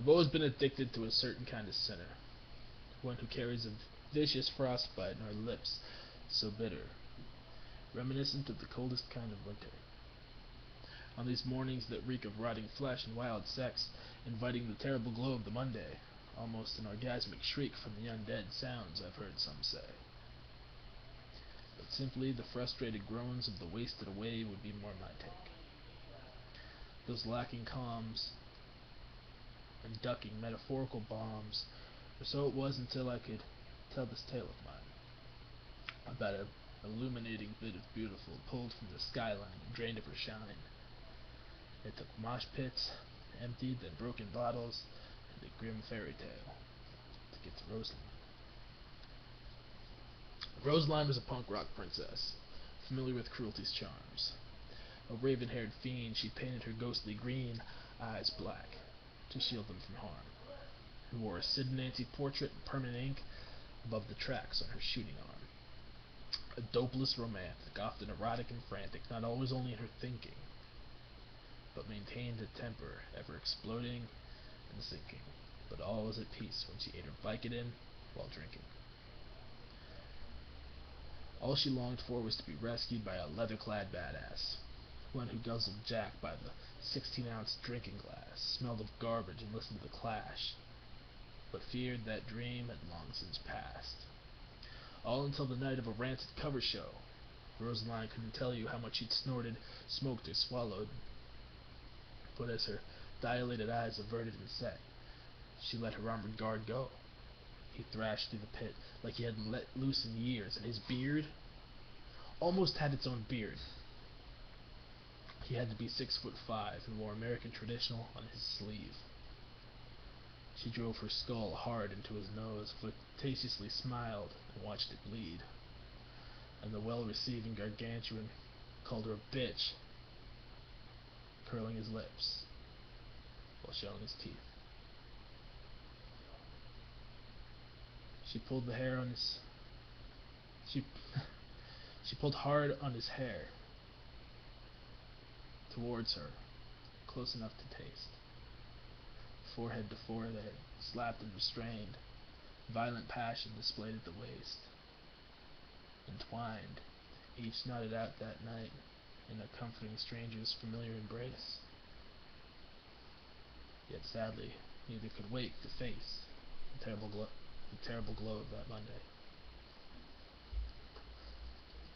I've always been addicted to a certain kind of sinner, one who carries a vicious frostbite in her lips, so bitter, reminiscent of the coldest kind of winter. On these mornings that reek of rotting flesh and wild sex, inviting the terrible glow of the Monday, almost an orgasmic shriek from the undead sounds I've heard some say. But simply the frustrated groans of the wasted away would be more my take. Those lacking calms and ducking metaphorical bombs, or so it was until I could tell this tale of mine, about an illuminating bit of beautiful pulled from the skyline and drained of her shine. It took mosh pits, emptied, then broken bottles, and a grim fairy tale to get to Rosaline. Rosaline was a punk rock princess, familiar with cruelty's charms. A raven-haired fiend, she painted her ghostly green eyes black to shield them from harm, who wore a Sid and Nancy portrait in permanent ink above the tracks on her shooting arm. A dopeless romantic, often erotic and frantic, not always only in her thinking, but maintained a temper, ever exploding and sinking, but always at peace when she ate her Vicodin while drinking. All she longed for was to be rescued by a leather-clad badass, one who guzzled Jack by the 16-ounce drinking glass, smelled of garbage, and listened to the Clash, but feared that dream had long since passed. All until the night of a rancid cover show. Rosaline couldn't tell you how much she'd snorted, smoked, or swallowed, but as her dilated eyes averted and set, she let her armored guard go. He thrashed through the pit like he hadn't let loose in years, and his beard almost had its own beard. He had to be 6'5" and wore American traditional on his sleeve. She drove her skull hard into his nose, flirtatiously smiled, and watched it bleed. And the well-receiving gargantuan called her a bitch, curling his lips while showing his teeth. She pulled the hair on his... She pulled hard on his hair towards her, close enough to taste. Forehead to forehead, slapped and restrained, violent passion displayed at the waist. Entwined, each nodded out that night in a comforting stranger's familiar embrace. Yet sadly, neither could wake to face the terrible glow of that Monday.